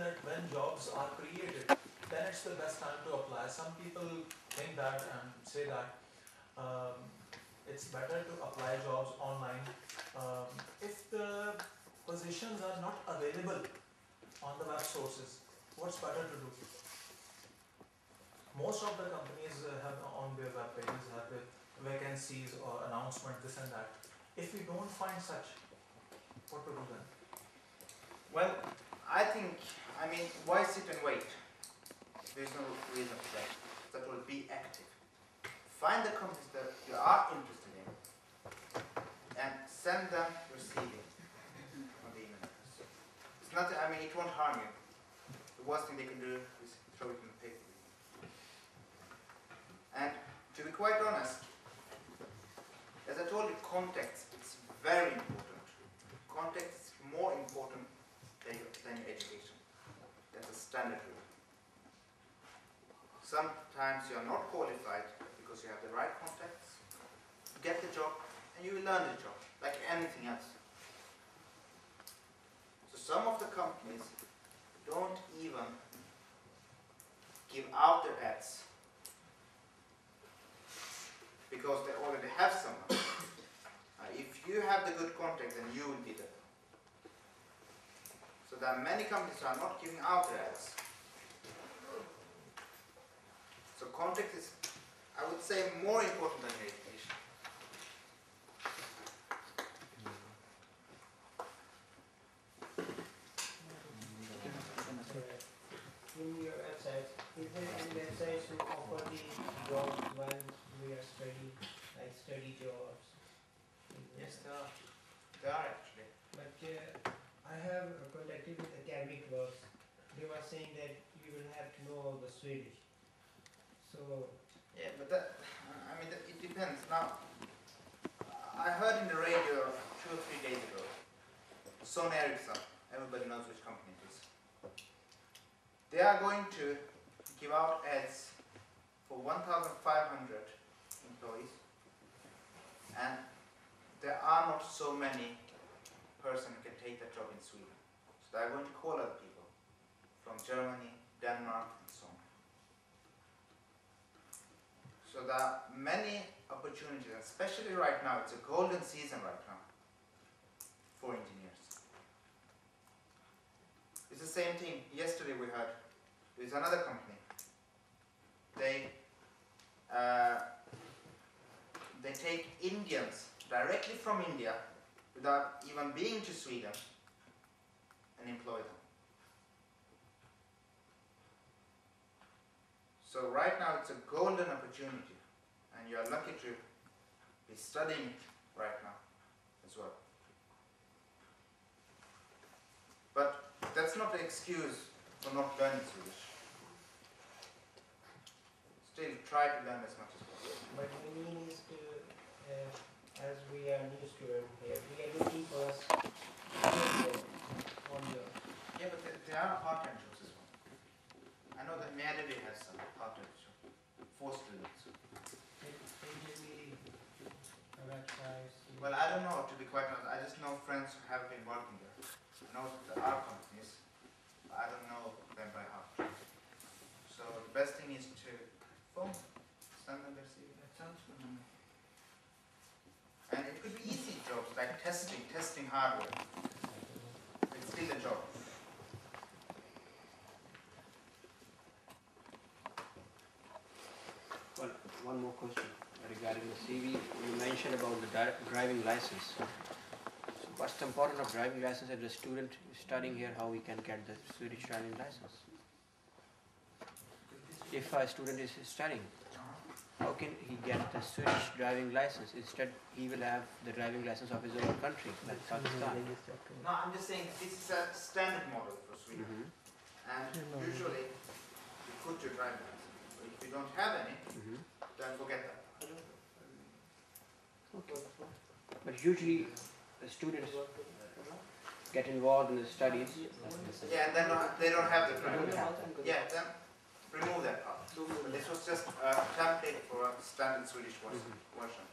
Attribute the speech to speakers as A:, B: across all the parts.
A: that when jobs are created, then it's the best time to apply. Some people think that and say that it's better to apply jobs online. If the positions are not available on the web sources, what's better to do? Most of the companies have on their web pages have the vacancies or announcement, this and that. If we don't find such, what to do then?
B: Well, I mean, why sit and wait? There's no reason for that. That will be active. Find the companies that you are interested in and send them your CV on the email address. It's not, I mean, it won't harm you. The worst thing they can do is throw it in the paper. And to be quite honest, as I told you, context is very important. Context is more important than your education. That's a standard rule. Sometimes you are not qualified because you have the right contacts. You get the job and you will learn the job, like anything else. So some of the companies don't even give out their ads because they already have someone. If you have the good contact, then you will be there. So there are many companies who are not giving out their ads. So contact is, I would say, more important than education.
C: In your website, is there any websites who offer the jobs while we are studying, like study jobs?
B: Yes, there are actually.
C: But I have contacted with academic works. They were saying that you will have to know the Swedish. So
B: yeah, but that, I mean, it depends. Now, I heard in the radio 2 or 3 days ago, Sony Ericsson, everybody knows which company it is. They are going to give out ads for 1,500 employees, and there are not so many persons who can take that job in Sweden. So they are going to call other people from Germany, Denmark, and so on. So there are many opportunities, especially right now. It's a golden season right now for engineers. It's the same thing. Yesterday we heard with another company. They take Indians directly from India without even being to Sweden and employ them. So right now it's a golden opportunity, and you are lucky to be studying right now as well. But that's not an excuse for not learning Swedish. Still try to learn as much as possible.
C: but the mean is to, as we are new students here, we are looking for us on the.
B: Yeah, but there are part-time jobs as well. I know that Mjärdevi has some part-time jobs for students. Well, I don't know, to be quite honest. I just know friends who have been working there. I know that there are companies, but I don't know them by heart. So the best thing is to phone them, send them their CV. That sounds good. And it could be easy jobs like testing hardware. It's still a job.
D: Well, one more question regarding the CV. You mentioned about the driving license. So what's the importance of driving license as a student studying here, how we can get the Swedish driving license? If a student is studying, how can he get the Swedish driving license? Instead, he will have the driving license of his own country, like Pakistan.
B: No, I'm just saying this is a standard model for Sweden. And usually you put your driving license. But if you don't have any, then forget that.
D: Okay. But usually the students get involved in the studies.
B: Yeah, and then they don't have the driving license. Yeah, then remove that part. But this was just a template for a standard Swedish version.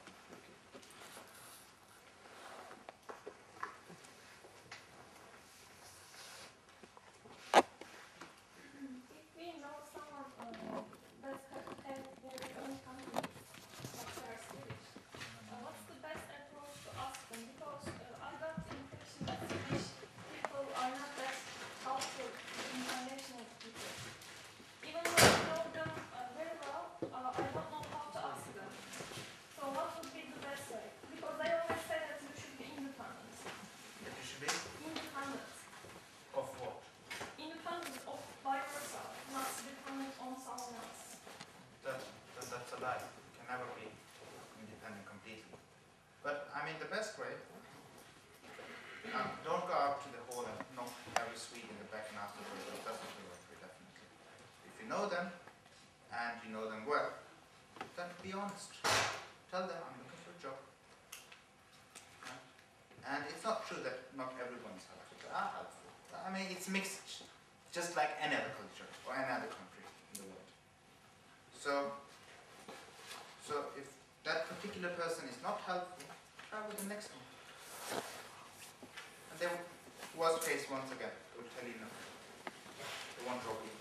B: know them and you know them well, then be honest. Tell them I'm looking for a job. Right? And it's not true that not everyone is helpful. They are helpful. I mean, it's mixed, just like any other culture or any other country in the world. So if that particular person is not helpful, try with the next one. And then, worst case, once again, they will tell you no. They won't drop you.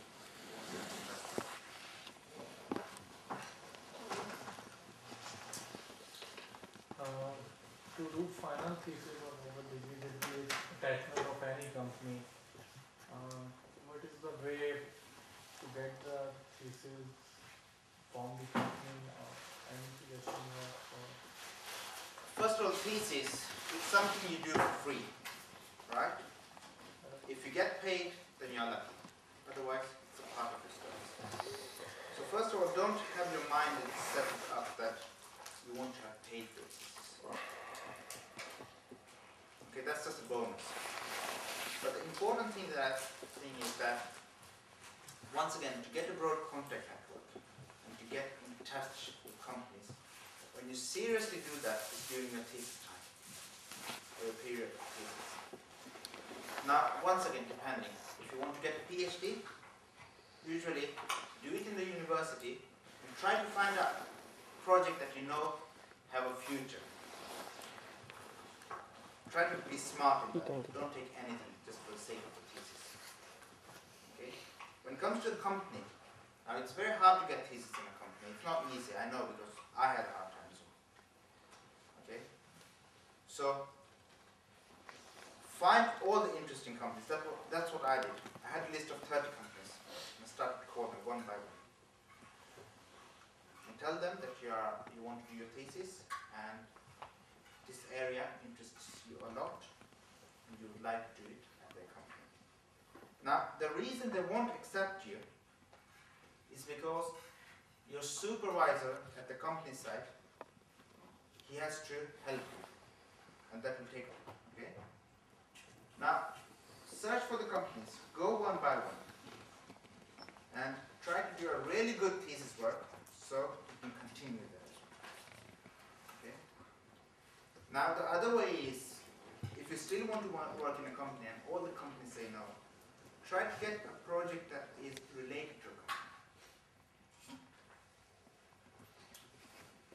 A: To do final thesis or whatever degree with the attachment of any company, what is the way to get the thesis from the company or any suggestion or
B: First of all, thesis is something you do for free, right? If you get paid, then you're lucky. Otherwise, it's a part of your studies. So first of all, don't have your mind set up that you want to have paid for thesis. Okay, that's just a bonus. But the important thing that I think is that, once again, to get a broad contact network and to get in touch with companies, when you seriously do that, it's during your thesis time, or a period of thesis. Now, once again, depending, if you want to get a PhD, usually do it in the university and try to find a project that you know have a future. Try to be smart in that. Don't take anything just for the sake of the thesis. Okay? When it comes to a company, now it's very hard to get thesis in a company. It's not easy, I know, because I had a hard time as well. Okay? So, find all the interesting companies. That's what I did. I had a list of 30 companies. And I started calling them one by one. And tell them that you want to do your thesis and this area interests you a lot and you would like to do it at their company. Now, the reason they won't accept you is because your supervisor at the company site, he has to help you, and that will take time. Okay? Now, search for the companies, go one by one, and try to do a really good thesis work so you can continue that. Okay? Now, the other way is, if you still want to work in a company and all the companies say no, try to get a project that is related to a company.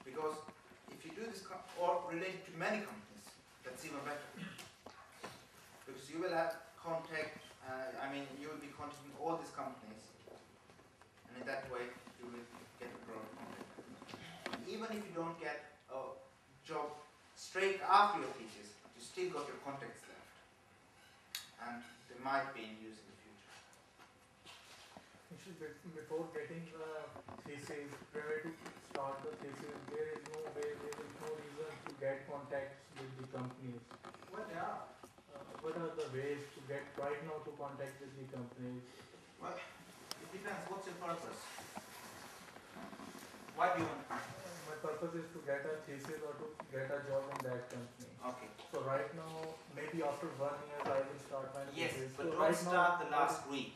B: Because if you do this, or related to many companies, that's even better. Because you will have contact, you will be contacting all these companies, and in that way, you will get a broad contact. Even if you don't get a job straight after your thesis, you still got your contacts left, and they might be in use in the future.
A: before getting the thesis, prior to start the thesis, there is no way, there is no reason to get contacts with the companies.
B: Well, there are.
A: What are the ways to get right now to contact with the companies?
B: Well, it depends. What's your purpose? Why do you want?
A: My purpose is to get a thesis or to get a job in that company.
B: Okay.
A: So right now, maybe after 1 year, I will start my
B: Yes,
A: thesis.
B: but
A: So
B: don't
A: right
B: start
A: now,
B: the last week.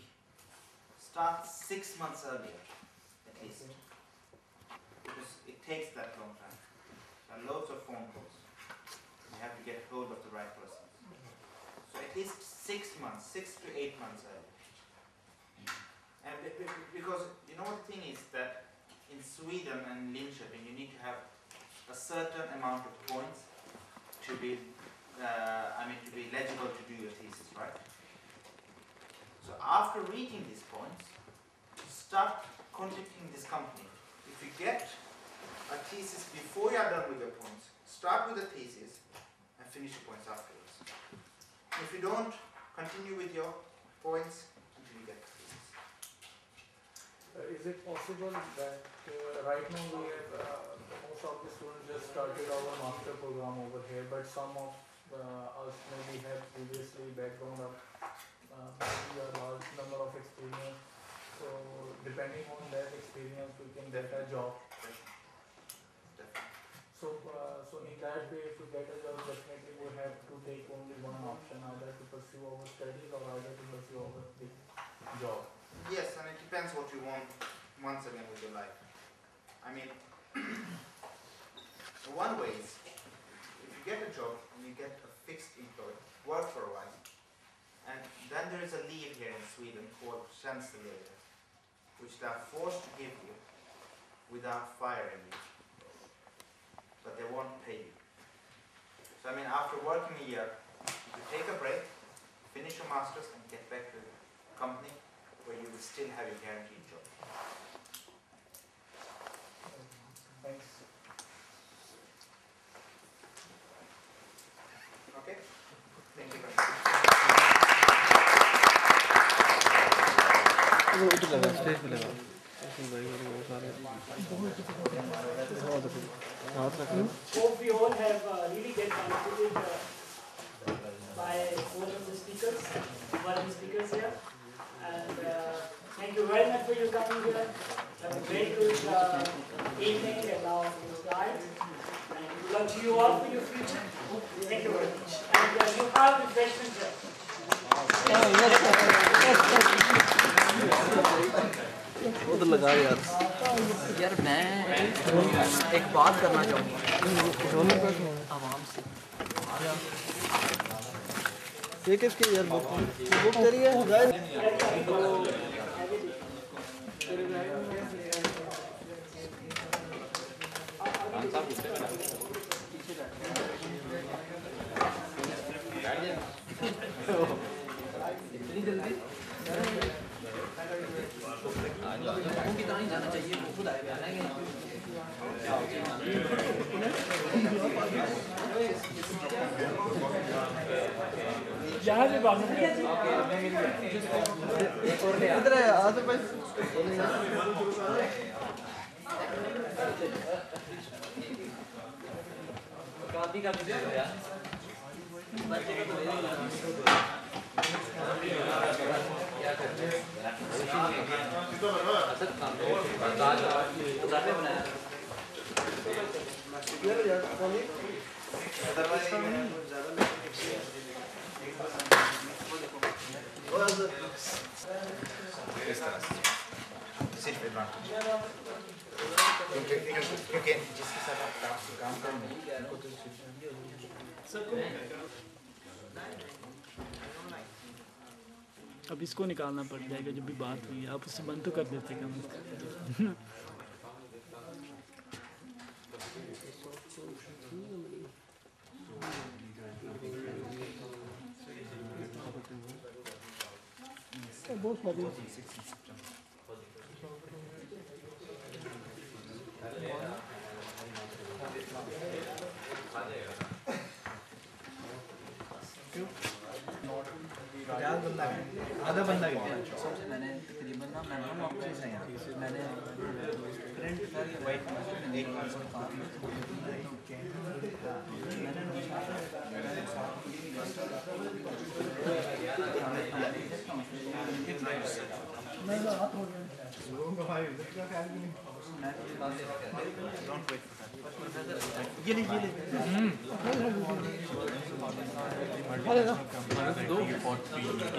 B: Start 6 months earlier, at least.
A: Okay.
B: Because it takes that long time. There are loads of phone calls. You have to get hold of the right person. So at least 6 months, 6 to 8 months earlier. And because you know what the thing is that in Sweden and Linköping you need to have a certain amount of points to be to be eligible to do your thesis, right? So after reaching these points, start contacting this company. If you get a thesis before you are done with your points, start with the thesis and finish your points afterwards. If you don't, continue with your points until you get the thesis.
A: Is it possible that right now we have most of the students just started our master program over here, but some of us maybe have previously background of maybe a large number of experience. So depending on that experience, we can get a job. So in that way, if we get a job, definitely we have to take only one option, either to pursue our studies or either to pursue our job.
B: Yes, and it depends. depends what you want once again with your life. I mean, one way is, if you get a job and you get a fixed employee, work for a while, and then there is a leave here in Sweden called tjänstledighet, which they are forced to give you without firing you, but they won't pay you. So I mean, after working a year, you could take a break, finish your masters, and get back to the company where you will still have your guaranteed job.
C: Thanks.
B: Okay? Thank you very much.
E: Hope we all have really get benefited by both of the speakers, one of the speakers here. And thank you very much for your coming here. Have a very good evening and now your guide. And good luck to you all for your future. Thank you very much. And you have refreshments here.
F: उधर लगा यार यार मैं एक बात करना चाहूँगा आवाम से ये किसकी यार बुक करिए इतनी जल्दी जाना चाहिए वो खुद आएगा
E: यहाँ से बात
F: इधर है आसद भाई काफी काफी यार बच्चे का तो क्या करते हैं
B: क्योंकि जिसके साथ आप काम करेंगे
E: अब इसको निकालना पड़ जाएगा जब भी बात हुई आप उससे बंद तो कर देते कम
F: आधा बंदा मैंने तकरीबन ना मैंने ऑप्शन है मैंने प्रिंट कर वाइट एक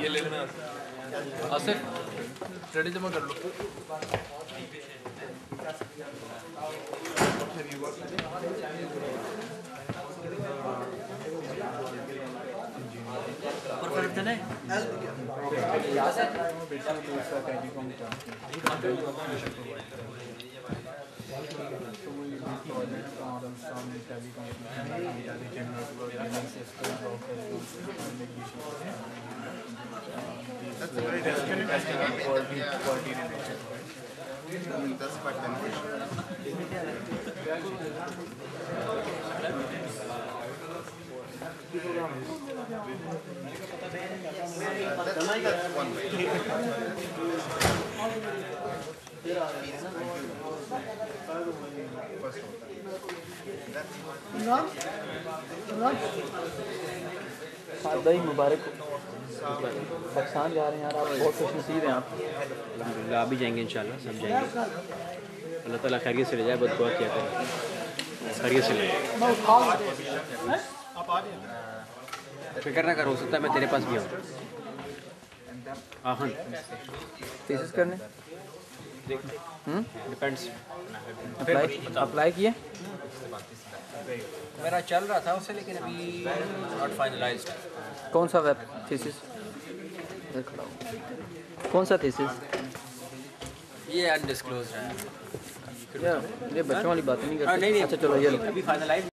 G: ये ले लेना आसिफ रेडी जमा कर लो
B: That's very that's quite beneficial. That's one way.
F: भाई मुबारक पाकिस्तान जा रहे हैं यार आप बहुत खुश नसीब हैं आप
D: अल्हम्दुलिल्लाह आप भी जाएंगे इंशाल्लाह सब जाएंगे अल्लाह ताला खैरियत से ले जाए बस दुआ किया करें खैरियत से ले फिक्र ना करो हो सकता है मैं तेरे पास भी आऊँ
G: आहन
F: थीसिस करने
G: डिपेंड्स
F: अप्लाई किए?
D: मेरा चल रहा था उससे, लेकिन अभी नॉट फाइनलाइज्ड।
F: कौन सा वेब थीसिस? कौन सा थीसिस?
D: ये अनडिस्क्लोज्ड है।
F: यार ये बच्चों वाली बात नहीं
D: हाँ,
F: करते।
D: नहीं
F: अच्छा चलो ये लो।
D: अभी फाइनलाइज